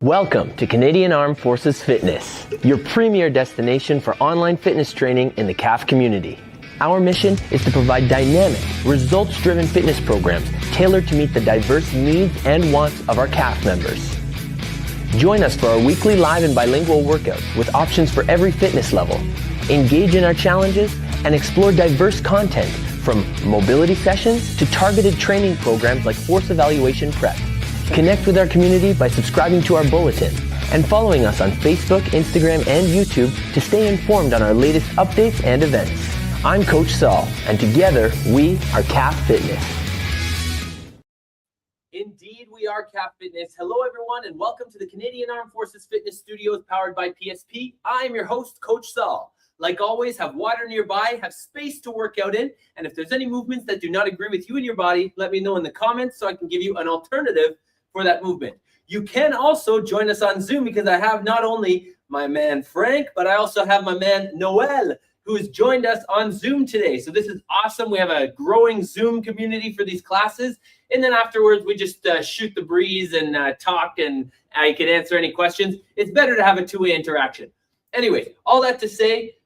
Welcome to Canadian Armed Forces Fitness, your premier destination for online fitness training in the CAF community. Our mission is to provide dynamic, results-driven fitness programs tailored to meet the diverse needs and wants of our CAF members. Join us for our weekly live and bilingual workouts with options for every fitness level. Engage in our challenges and explore diverse content from mobility sessions to targeted training programs like force evaluation prep. Connect with our community by subscribing to our bulletin and following us on Facebook, Instagram, and YouTube to stay informed on our latest updates and events. I'm Coach Saul, and together we are CAF Fitness. Indeed, we are CAF Fitness. Hello, everyone, and welcome to the Canadian Armed Forces Fitness Studios powered by PSP. I am your host, Coach Saul. Like always, have water nearby, have space to work out in, and if there's any movements that do not agree with you and your body, let me know in the comments so I can give you an alternative for that movement. You can also join us on Zoom because I have not only my man Frank, but I also have my man Noel, who has joined us on Zoom today. So this is awesome. We have a growing Zoom community for these classes. And then afterwards, we just shoot the breeze and talk, and I can answer any questions. It's better to have a two-way interaction. Anyway, all that to say,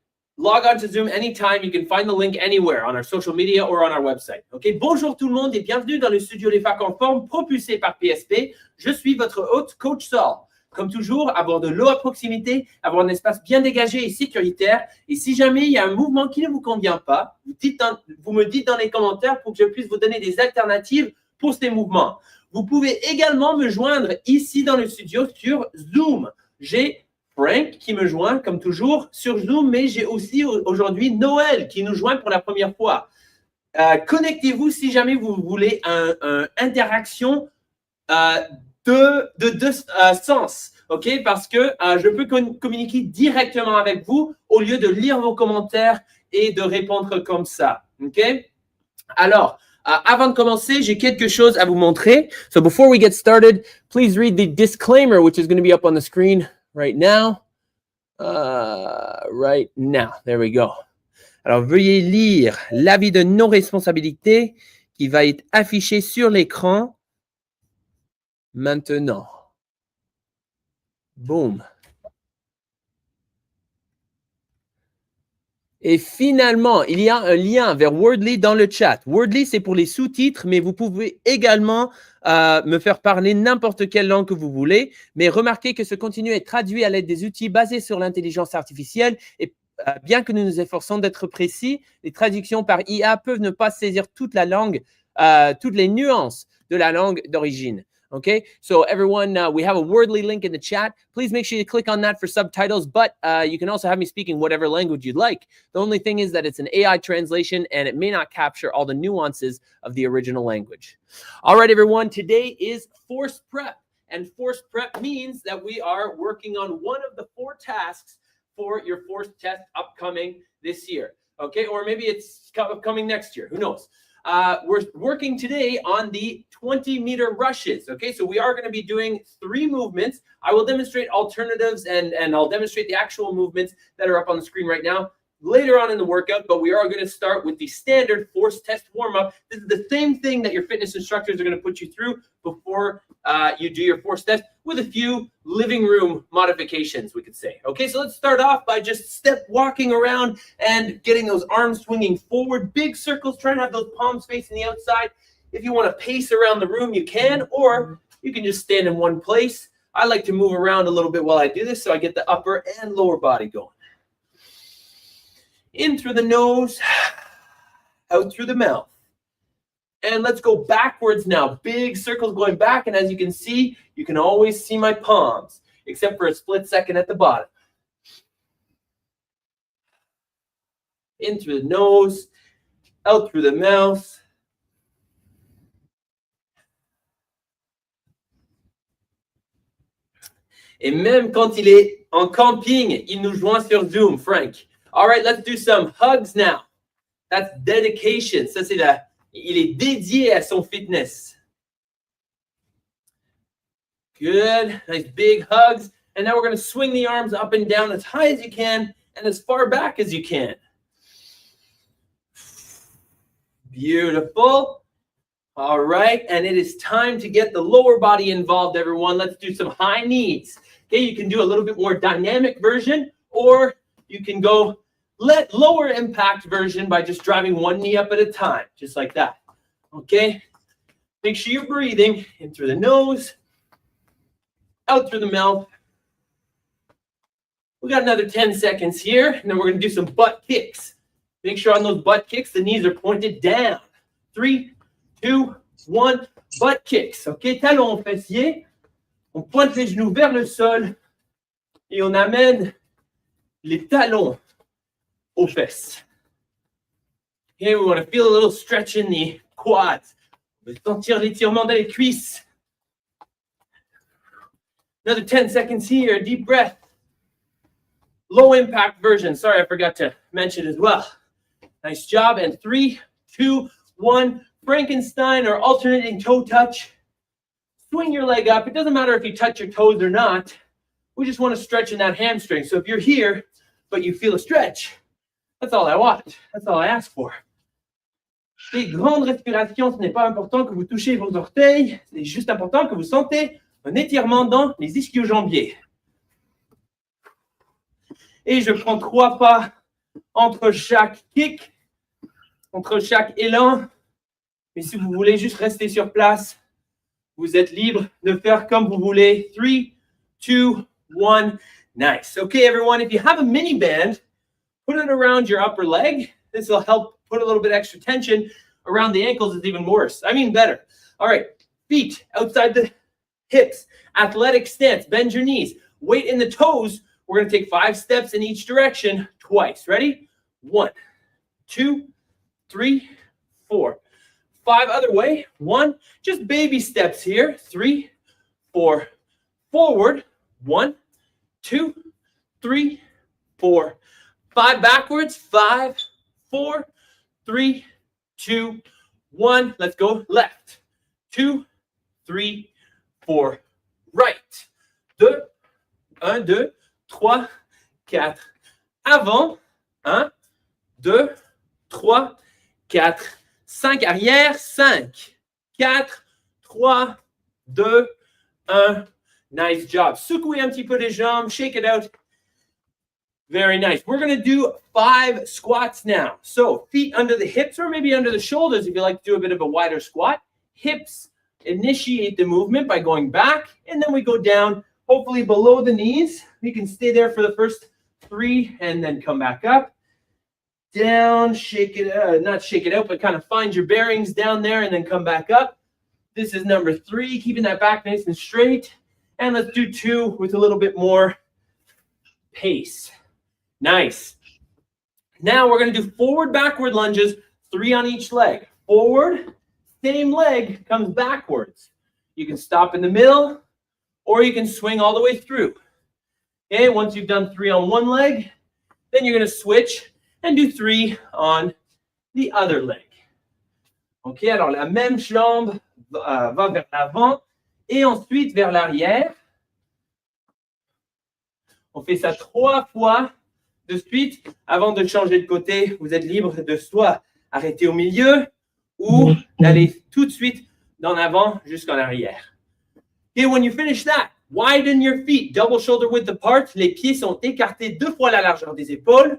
log on to Zoom anytime. You can find the link anywhere on our social media or on our website. Okay, bonjour tout le monde et bienvenue dans le studio des facs en forme propulsé par PSP. Je suis votre hôte, Coach Saul. Comme toujours, avoir de l'eau à proximité, avoir un espace bien dégagé et sécuritaire. Et si jamais il y a un mouvement qui ne vous convient pas, vous me dites dans les commentaires pour que je puisse vous donner des alternatives pour ces mouvements. Vous pouvez également me joindre ici dans le studio sur Zoom. J'ai Frank qui me joint comme toujours sur Zoom, mais j'ai aussi aujourd'hui Noël qui nous joint pour la première fois. Connectez-vous si jamais vous voulez une interaction de deux sens, ok? Parce que je peux communiquer directement avec vous au lieu de lire vos commentaires et de répondre comme ça, ok? Alors, avant de commencer, j'ai quelque chose à vous montrer. So before we get started, please read the disclaimer, which is going to be up on the screen right now. There we go. Alors, veuillez lire l'avis de non-responsabilité qui va être affiché sur l'écran maintenant. Boom. Et finalement, il y a un lien vers Wordly dans le chat. Wordly, c'est pour les sous-titres, mais vous pouvez également me faire parler n'importe quelle langue que vous voulez. Mais remarquez que ce contenu est traduit à l'aide des outils basés sur l'intelligence artificielle. Et bien que nous nous efforçons d'être précis, les traductions par IA peuvent ne pas saisir toute la langue, toutes les nuances de la langue d'origine. Okay, so everyone, we have a Wordly link in the chat. Please make sure you click on that for subtitles, but you can also have me speaking whatever language you'd like. The only thing is that it's an AI translation and it may not capture all the nuances of the original language. All right, everyone, today is force prep. And force prep means that we are working on one of the 4 tasks for your force test upcoming this year. Okay, or maybe it's coming next year, who knows? We're working today on the 20-meter rushes. Okay, so we are going to be doing 3 movements. I will demonstrate alternatives and I'll demonstrate the actual movements that are up on the screen right now later on in the workout, but we are going to start with the standard force test warm-up. This is the same thing that your fitness instructors are going to put you through before you do your force test, with a few living room modifications, we could say. Okay, so let's start off by just walking around and getting those arms swinging forward, big circles, trying to have those palms facing the outside. If you want to pace around the room, you can, or you can just stand in one place. I like to move around a little bit while I do this so I get the upper and lower body going. In through the nose, out through the mouth. And let's go backwards now. Big circles going back. And as you can see, you can always see my palms, except for a split second at the bottom. In through the nose, out through the mouth. Et même quand il est en camping, il nous joint sur Zoom, Frank. All right, let's do some hugs now. That's dedication. Ça, c'est il est dédié à son fitness. Good. Nice big hugs. And now we're going to swing the arms up and down as high as you can and as far back as you can. Beautiful. All right, and it is time to get the lower body involved, everyone. Let's do some high knees. Okay, you can do a little bit more dynamic version, or you can go lower impact version by just driving one knee up at a time, just like that. Okay, make sure you're breathing in through the nose, out through the mouth. We got another 10 seconds here, and then we're going to do some butt kicks. Make sure on those butt kicks, the knees are pointed down. 3, 2, 1, butt kicks. OK, talons fessiers. On pointe les genoux vers le sol et on amène les talons aux fesses. Okay, we want to feel a little stretch in the quads. On va sentir l'étirement dans les cuisses. Another 10 seconds here. Deep breath. Low impact version. Sorry, I forgot to mention as well. Nice job. And 3, 2, 1. Frankenstein or alternating toe touch. Swing your leg up. It doesn't matter if you touch your toes or not. We just want to stretch in that hamstring. So if you're here, but you feel a stretch, that's all I want. That's all I ask for. Les grandes respirations, ce n'est pas important que vous touchez vos orteils. C'est juste important que vous sentez un étirement dans les ischio-jambiers. Et je prends 3 pas entre chaque kick, entre chaque élan. Mais si vous voulez juste rester sur place, vous êtes libre de faire comme vous voulez. 3, 2, 1. Nice. Okay, everyone, if you have a mini band, put it around your upper leg. This will help put a little bit extra tension. Around the ankles is even worse. I mean better. All right, feet outside the hips. Athletic stance. Bend your knees. Weight in the toes. We're going to take 5 steps in each direction twice. Ready? 1, 2, 3, 4. 5 other way. 1. Just baby steps here. 3, 4. Forward. 1, 2, 3, 4. 5 backwards. 5, 4, 3, 2, 1. Let's go left. 2, 3, 4. Right. 2, 1, 2, 3, 4. Avant. 1, 2, 3, 4. 5 arrière. 5, 4, 3, 2, 1. Nice job. Secouez un petit peu les jambes. Shake it out. Very nice. We're going to do 5 squats now. So feet under the hips or maybe under the shoulders if you like to do a bit of a wider squat. Hips initiate the movement by going back, and then we go down, hopefully below the knees. We can stay there for the first 3 and then come back up. Down, shake it, not shake it out, but kind of find your bearings down there and then come back up. This is number 3, keeping that back nice and straight. And let's do 2 with a little bit more pace. Nice. Now we're going to do forward, backward lunges, 3 on each leg. Forward, same leg comes backwards. You can stop in the middle, or you can swing all the way through. Okay, once you've done 3 on one leg, then you're going to switch and do 3 on the other leg. Ok, alors la même jambe va vers l'avant et ensuite vers l'arrière. On fait ça 3 fois de suite. Avant de changer de côté, vous êtes libre de soit arrêter au milieu ou d'aller tout de suite d'en avant jusqu'en arrière. Okay, when you finish that, widen your feet, double shoulder width apart. Les pieds sont écartés 2 fois la largeur des épaules.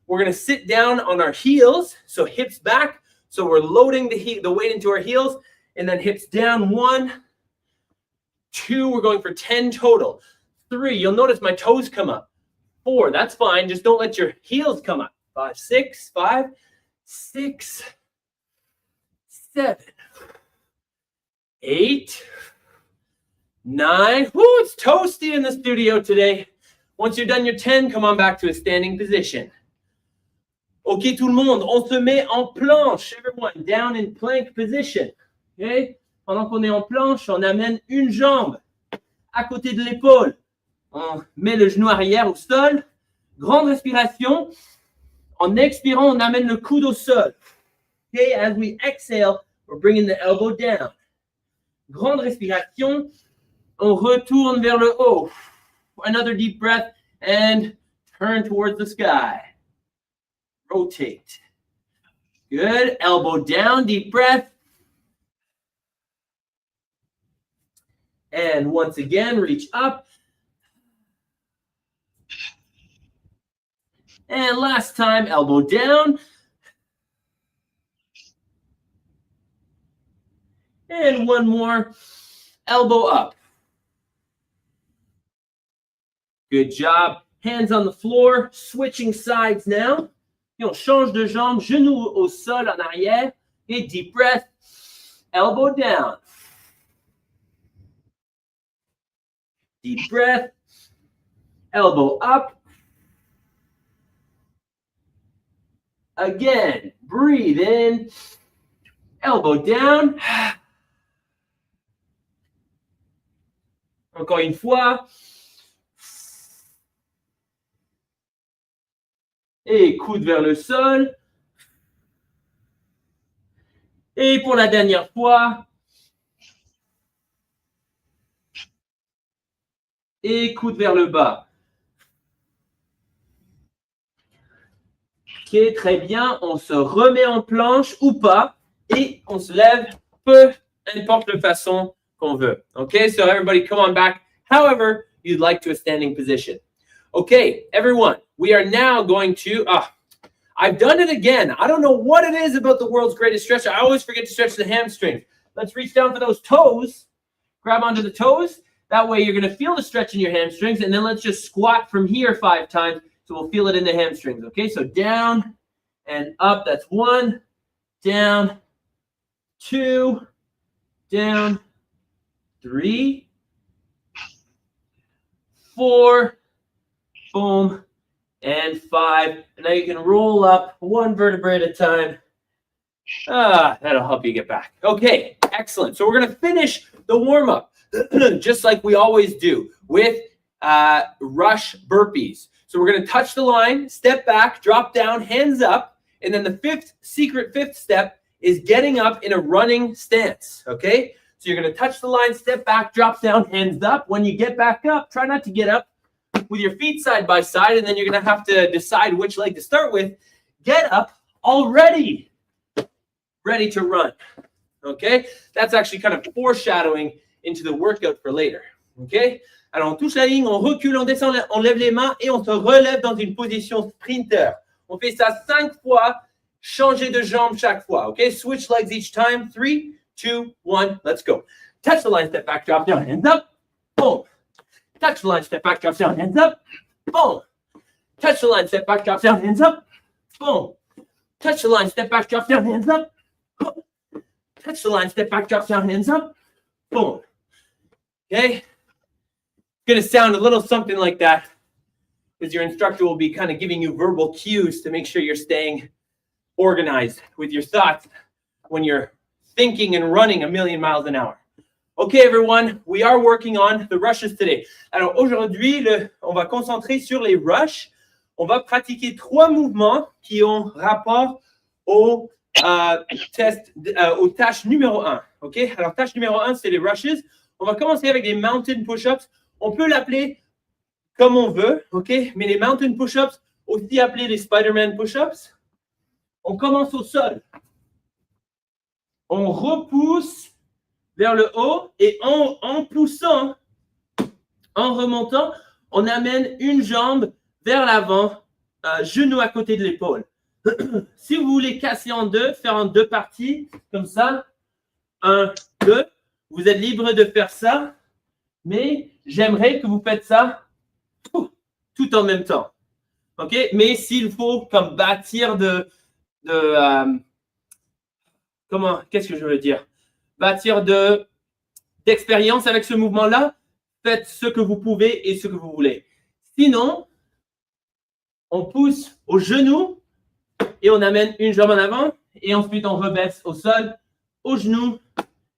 We're going to sit down on our heels, so hips back. So we're loading the weight into our heels, and then hips down. 1, 2, we're going for 10 total. 3, you'll notice my toes come up. 4, that's fine. Just don't let your heels come up. 5, 6, 5, 6, 7, 8, 9. Woo, it's toasty in the studio today. Once you're done your 10, come on back to a standing position. OK, tout le monde, on se met en planche. Everyone, down in plank position. OK? Pendant qu'on est en planche, on amène une jambe à côté de l'épaule. On met le genou arrière au sol. Grande respiration. En expirant, on amène le coude au sol. Okay, as we exhale, we're bringing the elbow down. Grande respiration. On retourne vers le haut. Another deep breath and turn towards the sky. Rotate. Good. Elbow down, deep breath. And once again, reach up. And last time, elbow down. And one more, elbow up. Good job. Hands on the floor, switching sides now. Et on change de jambe, genou au sol en arrière. Et deep breath, elbow down. Deep breath, elbow up. Again, breathe in, elbow down. Encore une fois. Et coude vers le sol. Et pour la dernière fois. Et coude vers le bas. Ok, très bien. On se remet en planche ou pas. Et on se lève, peu importe la façon qu'on veut. Okay, so everybody come on back. However you'd like to a standing position. Okay, everyone, we are now going to, I've done it again. I don't know what it is about the world's greatest stretch. I always forget to stretch the hamstrings. Let's reach down for those toes. Grab onto the toes. That way you're going to feel the stretch in your hamstrings. And then let's just squat from here 5 times. So we'll feel it in the hamstrings. Okay, so down and up. That's 1, down, 2, down, 3, 4, boom, and 5. And now you can roll up 1 vertebrae at a time. That'll help you get back. Okay, excellent. So we're going to finish the warm-up just like we always do with rush burpees. So we're going to touch the line, step back, drop down, hands up. And then the fifth step is getting up in a running stance. Okay, so you're going to touch the line, step back, drop down, hands up. When you get back up, try not to get up with your feet side by side, and then you're going to have to decide which leg to start with. Get up already, ready to run. Okay, that's actually kind of foreshadowing into the workout for later. Okay, alors on touche la ligne, on recule, on descend, on lève les mains et on se relève dans une position sprinter. On fait ça 5 fois, changer de jambe chaque fois. Okay, switch legs each time. 3, 2, 1, let's go. Touch the line, step back, drop down, hands up. Boom. Touch the line, step back, drop down, hands up. Boom. Touch the line, step back, drop down, hands up. Boom. Touch the line, step back, drop down, hands up. Boom. Touch the line, step back, drop down, hands up. Boom. Okay. It's going to sound a little something like that because your instructor will be kind of giving you verbal cues to make sure you're staying organized with your thoughts when you're thinking and running a million miles an hour. Okay, everyone, we are working on the rushes today. Alors aujourd'hui, on va concentrer sur les rushes. On va pratiquer 3 mouvements qui ont rapport aux tâches numéro 1. Okay? Alors tâche numéro 1, c'est les rushes. On va commencer avec les mountain push-ups. On peut l'appeler comme on veut, okay? Mais les mountain push-ups, aussi appelés les Spider-Man push-ups. On commence au sol. On repousse vers le haut et en poussant, en remontant, on amène une jambe vers l'avant, genou à côté de l'épaule. Si vous voulez casser en deux, faire en 2 parties, comme ça, 1, 2, vous êtes libre de faire ça, mais j'aimerais que vous faites ça tout en même temps. OK? Mais s'il faut comme bâtir qu'est-ce que je veux dire? Bâtir d'expérience avec ce mouvement-là, faites ce que vous pouvez et ce que vous voulez. Sinon, on pousse au genou et on amène une jambe en avant et ensuite on rebaisse au sol, au genou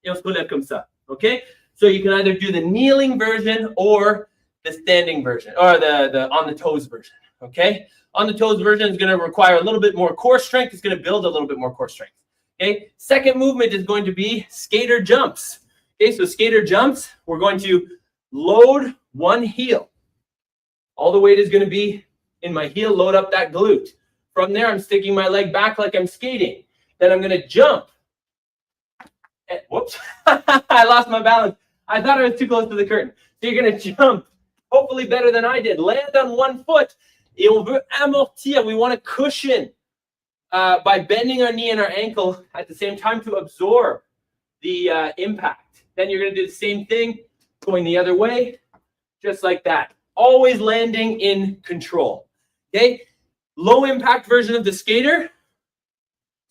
et on se relève comme ça. Okay? So you can either do the kneeling version or the standing version or the on the toes version. Okay? On the toes version is going to require a little bit more core strength. It's going to build a little bit more core strength. Okay, second movement is going to be skater jumps. Okay, so skater jumps, we're going to load one heel. All the weight is going to be in my heel, load up that glute. From there, I'm sticking my leg back like I'm skating. Then I'm going to jump. And, whoops, I lost my balance. I thought I was too close to the curtain. So you're going to jump, hopefully better than I did. Land on one foot. Et on veut amortir. We want to cushion by bending our knee and our ankle at the same time to absorb the impact. Then you're going to do the same thing, going the other way, just like that. Always landing in control. Okay? Low impact version of the skater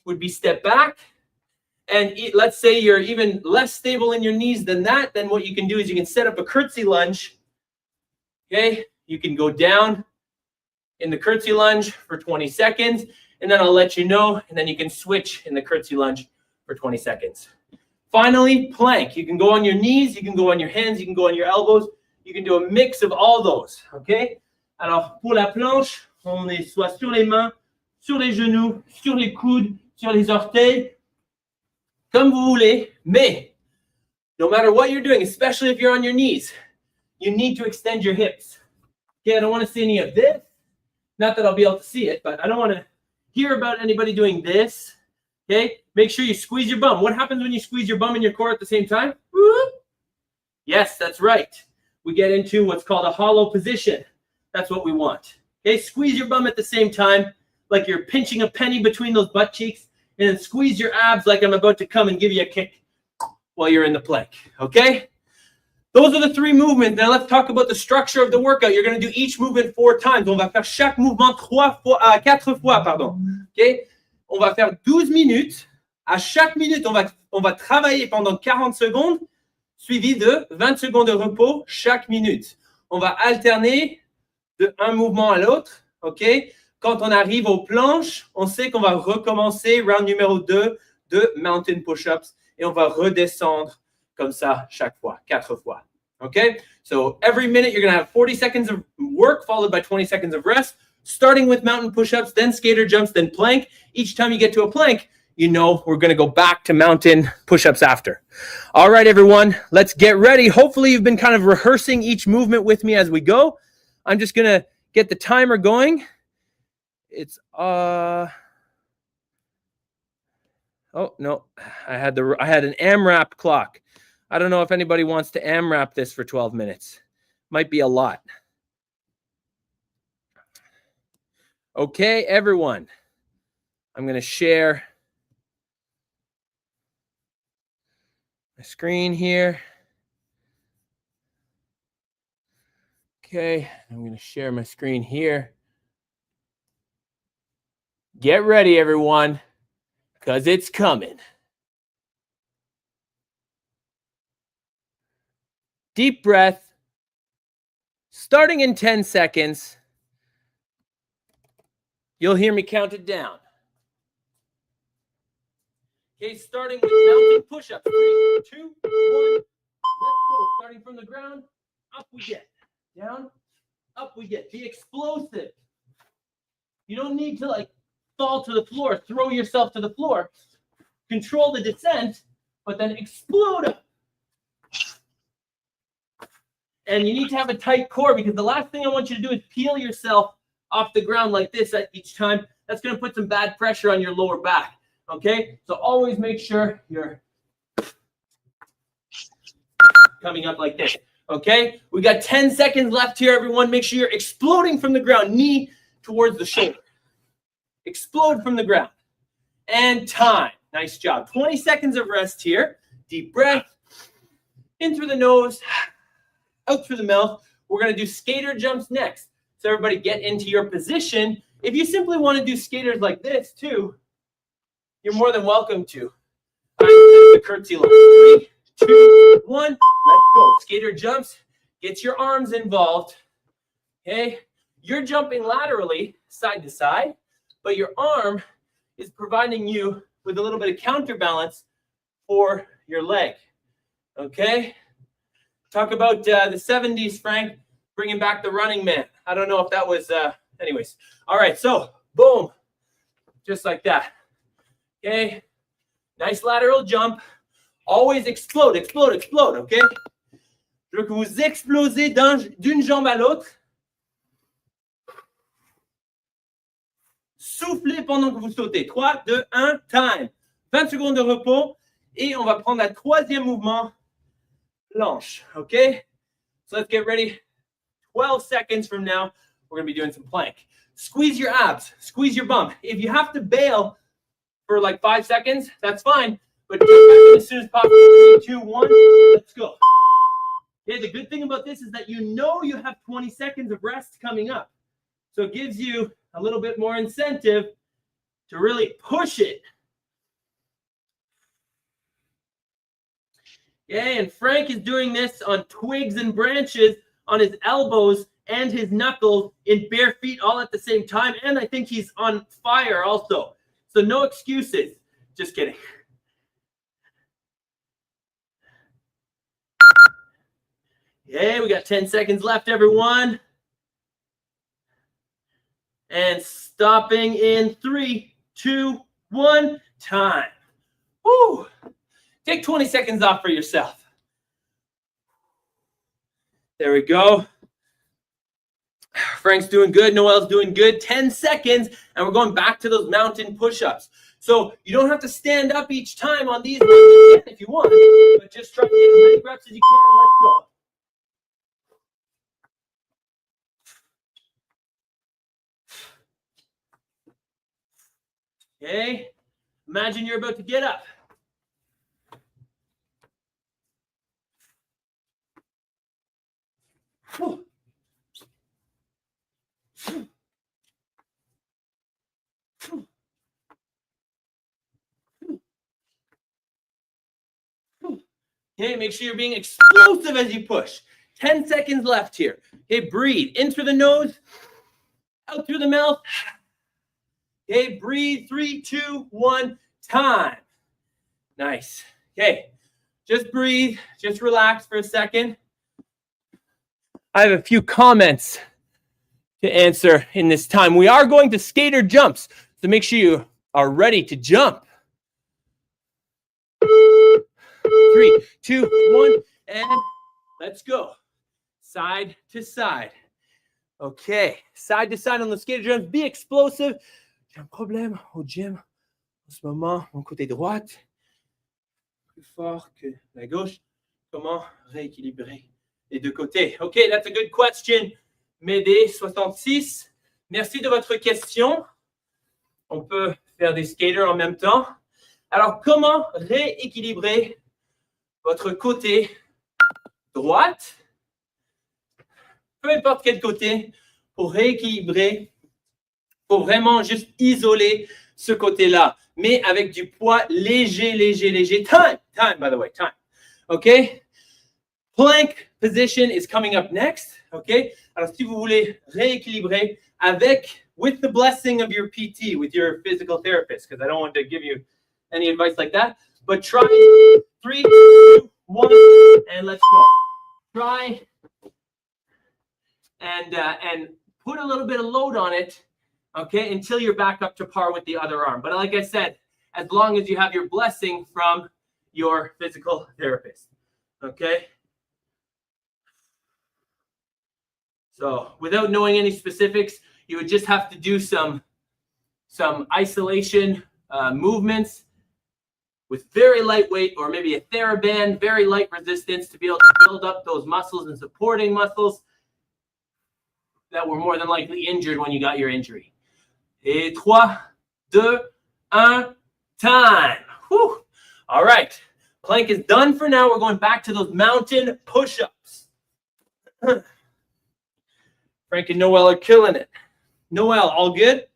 would be step back. And let's say you're even less stable in your knees than that, then what you can do is you can set up a curtsy lunge. Okay? You can go down in the curtsy lunge for 20 seconds, and then I'll let you know, and then you can switch in the curtsy lunge for 20 seconds. Finally, plank. You can go on your knees, you can go on your hands, you can go on your elbows. You can do a mix of all those. Okay? Alors, pour la planche, on est soit sur les mains, sur les genoux, sur les coudes, sur les orteils, comme vous voulez, mais no matter what you're doing, especially if you're on your knees, you need to extend your hips. Okay, I don't want to see any of this. Not that I'll be able to see it, but I don't want to hear about anybody doing this. Okay, make sure you squeeze your bum. What happens when you squeeze your bum and your core at the same time? Whoop. Yes, that's right. We get into what's called a hollow position. That's what we want. Okay, squeeze your bum at the same time, like you're pinching a penny between those butt cheeks, and then squeeze your abs like I'm about to come and give you a kick while you're in the plank. Okay? Those are the three movements. Now let's talk about the structure of the workout. You're going to do each movement 4 times. On va faire chaque mouvement 4 fois, pardon. Okay? On va faire 12 minutes. À chaque minute, on va travailler pendant 40 secondes, suivi de 20 secondes de repos chaque minute. On va alterner de un mouvement à l'autre. OK? Quand on arrive aux planches, on sait qu'on va recommencer round numéro 2 de mountain push-ups et on va redescendre comme ça chaque fois, 4 fois. Okay? So every minute you're going to have 40 seconds of work followed by 20 seconds of rest, starting with mountain push-ups, then skater jumps, then plank. Each time you get to a plank, you know we're going to go back to mountain push-ups after. All right, everyone, let's get ready. Hopefully you've been kind of rehearsing each movement with me as we go. I'm just going to get the timer going. It's oh no, I had an AMRAP clock. I don't know if anybody wants to AMRAP this for 12 minutes. Might be a lot. Okay, everyone. I'm going to share my screen here. Okay, I'm going to share my screen here. Get ready, everyone, because it's coming. Deep breath. Starting in 10 seconds. You'll hear me count it down. Okay, starting with mountain push-ups. 3, 2, 1. Let's go. Starting from the ground, up we get. Down, up we get. Be explosive. You don't need to fall to the floor, throw yourself to the floor. Control the descent, but then explode up. And you need to have a tight core because the last thing I want you to do is peel yourself off the ground like this at each time. That's going to put some bad pressure on your lower back. Okay? So always make sure you're coming up like this. Okay? We got 10 seconds left here, everyone. Make sure you're exploding from the ground. Knee towards the shoulder. Explode from the ground. And time. Nice job. 20 seconds of rest here. Deep breath. In through the nose. Out through the mouth. We're going to do skater jumps next. So everybody get into your position. If you simply want to do skaters like this too, you're more than welcome to. All right, the curtsy lunge. 3, 2, 1. Let's go. Skater jumps. Get your arms involved. Okay? You're jumping laterally, side to side, but your arm is providing you with a little bit of counterbalance for your leg. Okay? Talk about the 70s, Frank, bringing back the running man. I don't know if that was, anyways. All right, so, boom. Just like that. Okay? Nice lateral jump. Always explode, explode, explode, okay? Je veux que vous explosez d'une jambe à l'autre. Soufflez pendant que vous sautez. 3, 2, 1, time. 20 secondes de repos. Et on va prendre un troisième mouvement. planche. Okay? So let's get ready. 12 seconds from now, we're going to be doing some plank. Squeeze your abs. Squeeze your bum. If you have to bail for like 5 seconds, that's fine. But jump back in as soon as possible. 3, 2, 1. Let's go. Okay, the good thing about this is that you know you have 20 seconds of rest coming up. So it gives you a little bit more incentive to really push it. Okay, and Frank is doing this on twigs and branches on his elbows and his knuckles in bare feet all at the same time. And I think he's on fire also. So no excuses. Just kidding. Okay, we got 10 seconds left, everyone. And stopping in 3, 2, 1, time. Woo! Take 20 seconds off for yourself. There we go. Frank's doing good. Noel's doing good. 10 seconds, and we're going back to those mountain push-ups. So you don't have to stand up each time on these ones. You can if you want, but just try to get as many reps as you can. Let's go. Okay, imagine you're about to get up. Okay, make sure you're being explosive as you push. 10 seconds left here. Okay, breathe in through the nose, out through the mouth. Okay, breathe. 3, 2, 1, time. Nice. Okay, just breathe. Just relax for a second. I have a few comments to answer in this time. We are going to skater jumps, so make sure you are ready to jump. 3, 2, 1, and let's go. Side to side. Okay, side to side on the skater jumps. Be explosive. J'ai un problème au gym en ce moment, mon côté droite, plus fort que la gauche. Comment rééquilibrer les deux côtés? Okay, that's a good question. Médé 66. Merci de votre question. On peut faire des skaters en même temps. Alors, comment rééquilibrer votre côté droite, peu importe quel côté, pour rééquilibrer, pour vraiment juste isoler ce côté-là, mais avec du poids léger, léger, léger. Time, by the way, time. Okay? Plank position is coming up next. Okay? Alors, si vous voulez rééquilibrer with the blessing of your PT, with your physical therapist, because I don't want to give you any advice like that, but try 3, 2, 1, and let's go. Try and put a little bit of load on it, okay, until you're back up to par with the other arm. But like I said, as long as you have your blessing from your physical therapist, okay? So without knowing any specifics, you would just have to do some isolation movements with very lightweight, or maybe a TheraBand, very light resistance, to be able to build up those muscles and supporting muscles that were more than likely injured when you got your injury. Et 3, 2, 1, time. Whew. All right, plank is done for now. We're going back to those mountain push-ups. Frank and Noel are killing it. Noel, all good?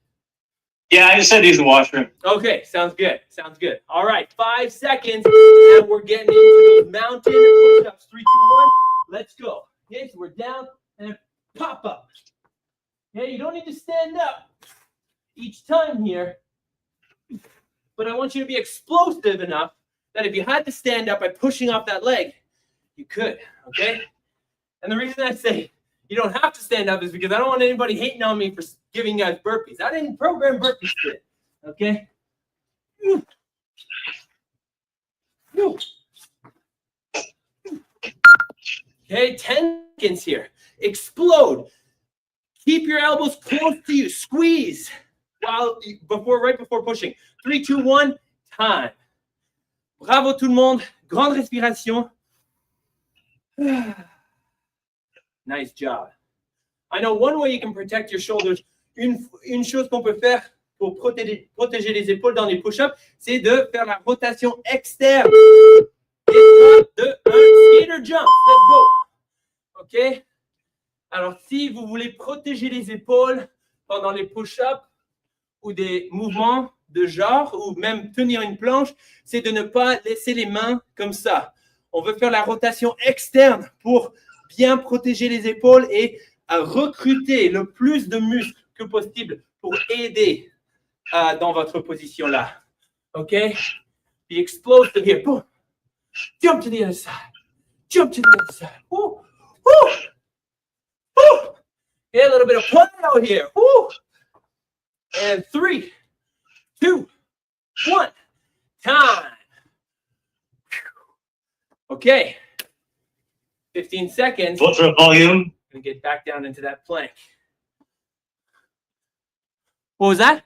Yeah, I just had to use the washroom. Okay, sounds good. Sounds good. All right, 5 seconds, and we're getting into those mountain push-ups. 3, 2, 1, let's go. Okay, so we're down and pop up. Okay, you don't need to stand up each time here, but I want you to be explosive enough that if you had to stand up by pushing off that leg, you could, okay? And the reason I say you don't have to stand up is because I don't want anybody hating on me for giving you guys burpees. I didn't program burpees today, okay? Okay, 10 seconds here. Explode. Keep your elbows close to you. Squeeze right before pushing. 3, 2, 1, time. Bravo tout le monde. Grande respiration. Nice job. I know one way you can protect your shoulders. Une chose qu'on peut faire pour protéger les épaules dans les push-ups, c'est de faire la rotation externe. De un skater jump. Let's go. OK? Alors, si vous voulez protéger les épaules pendant les push-ups ou des mouvements de genre, ou même tenir une planche, c'est de ne pas laisser les mains comme ça. On veut faire la rotation externe pour bien protéger les épaules et recruter le plus de muscles que possible pour aider dans votre position là. OK? Be explosive here. Boom. Jump to the other side. Jump to the other side. Woo. Woo. Woo. Yeah, a little bit of plyo here. Woo. And 3, 2, 1. Time. Okay. 15 seconds. What's our volume? Gonna get back down into that plank. What was that?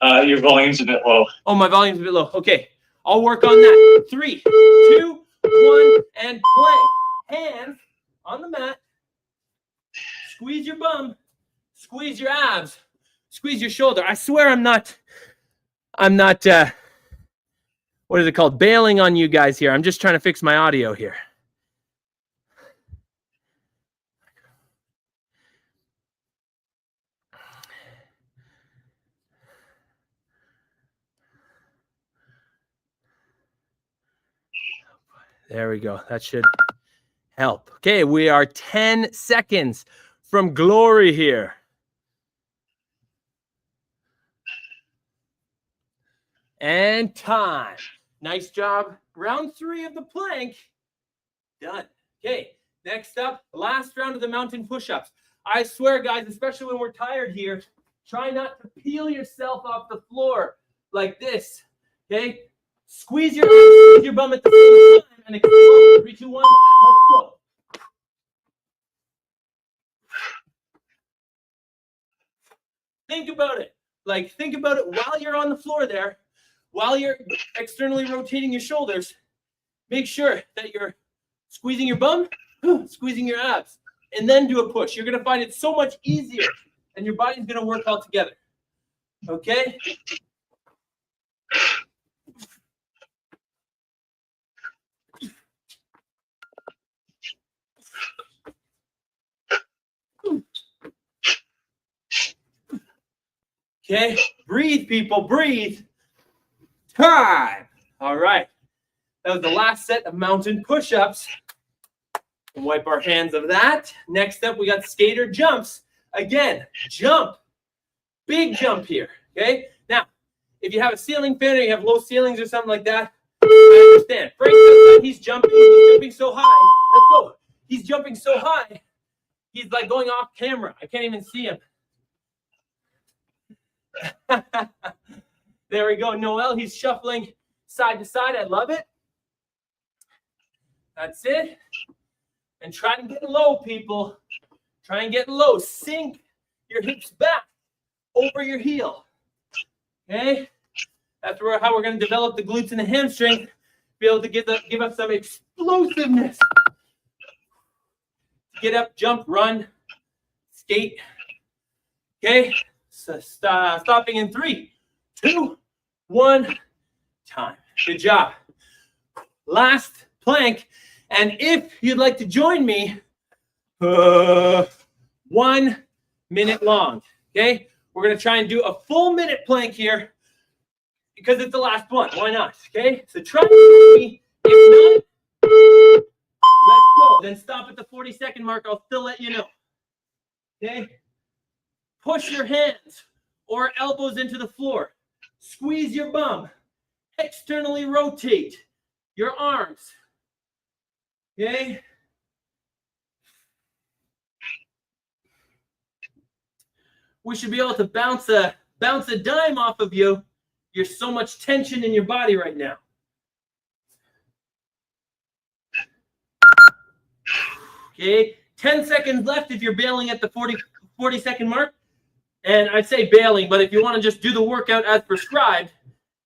Your volume's a bit low. Oh, my volume's a bit low. Okay. I'll work on that. 3, 2, 1, and plank. Hands on the mat. Squeeze your bum. Squeeze your abs. Squeeze your shoulder. I swear I'm not, what is it called? Bailing on you guys here. I'm just trying to fix my audio here. There we go. That should help. Okay, we are 10 seconds from glory here. And time. Nice job. Round 3 of the plank. Done. Okay, next up, last round of the mountain push-ups. I swear, guys, especially when we're tired here, try not to peel yourself off the floor like this. Okay? Squeeze your bum at the same time and explode. 3, 2, 1, let's go. Think about it. Like, think about it while you're on the floor there, while you're externally rotating your shoulders. Make sure that you're squeezing your bum, squeezing your abs, and then do a push. You're going to find it so much easier, and your body's going to work all together. Okay? Okay, breathe, people, breathe. Time. All right. That was the last set of mountain push-ups. We'll wipe our hands of that. Next up, we got skater jumps. Again, jump. Big jump here. Okay. Now, if you have a ceiling fan or you have low ceilings or something like that, I understand. Frank says he's jumping so high. Let's go. He's jumping so high. He's like going off camera. I can't even see him. There we go. Noel, he's shuffling side to side. I love it. That's it. And try and get low, people. Try and get low. Sink your hips back over your heel. Okay? That's how we're going to develop the glutes and the hamstring. Be able to give us some explosiveness. Get up, jump, run, skate. Okay? So stopping in 3, 2, 1, time. Good job. Last plank. And if you'd like to join me, 1 minute long. Okay? We're going to try and do a full minute plank here because it's the last one. Why not? Okay? So try to join me. If not, let's go. Then stop at the 40-second mark. I'll still let you know. Okay? Push your hands or elbows into the floor. Squeeze your bum. Externally rotate your arms. Okay? We should be able to bounce a dime off of you. There's so much tension in your body right now. Okay, 10 seconds left if you're bailing at the 40-second mark. And I'd say bailing, but if you want to just do the workout as prescribed,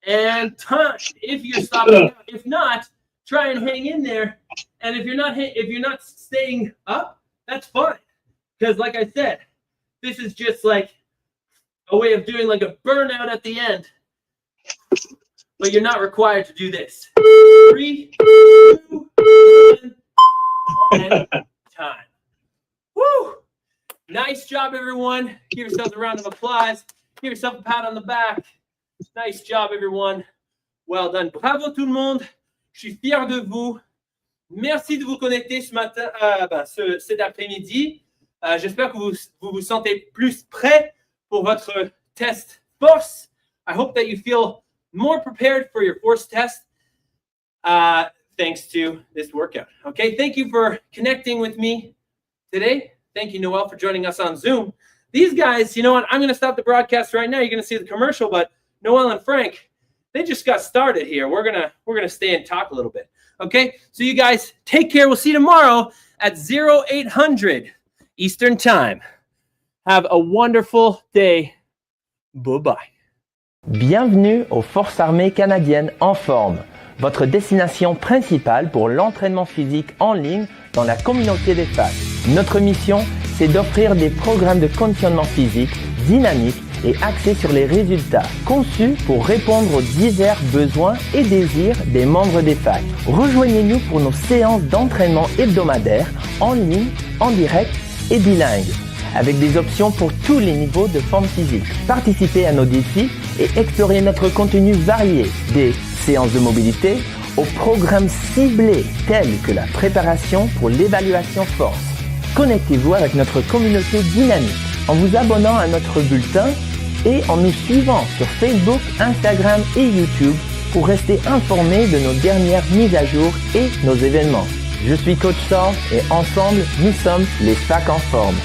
and time if you're stopping. If not, try and hang in there. And if you're not staying up, that's fine. Because like I said, this is just like a way of doing like a burnout at the end. But you're not required to do this. 3, 2, 1, and time. Woo! Nice job, everyone. Give yourselves a round of applause. Give yourself a pat on the back. Nice job, everyone. Well done. Bravo tout le monde. Je suis fier de vous. Merci de vous connecter ce matin, cet après-midi. J'espère que vous vous sentez plus prêt pour votre test force. I hope that you feel more prepared for your force test thanks to this workout. Okay, thank you for connecting with me today. Thank you, Noel, for joining us on Zoom. These guys, you know what? I'm going to stop the broadcast right now. You're going to see the commercial, but Noel and Frank, they just got started here. We're gonna stay and talk a little bit. Okay, so you guys take care. We'll see you tomorrow at 0800 Eastern Time. Have a wonderful day. Bye-bye. Bienvenue aux Forces armées canadiennes en forme, votre destination principale pour l'entraînement physique en ligne dans la communauté d'Espace. Notre mission, c'est d'offrir des programmes de conditionnement physique dynamiques et axés sur les résultats, conçus pour répondre aux divers besoins et désirs des membres des facs. Rejoignez-nous pour nos séances d'entraînement hebdomadaires, en ligne, en direct et bilingue, avec des options pour tous les niveaux de forme physique. Participez à nos défis et explorez notre contenu varié, des séances de mobilité aux programmes ciblés tels que la préparation pour l'évaluation force. Connectez-vous avec notre communauté dynamique en vous abonnant à notre bulletin et en nous suivant sur Facebook, Instagram et YouTube pour rester informé de nos dernières mises à jour et nos événements. Je suis Coach Saul et ensemble, nous sommes les facs en forme.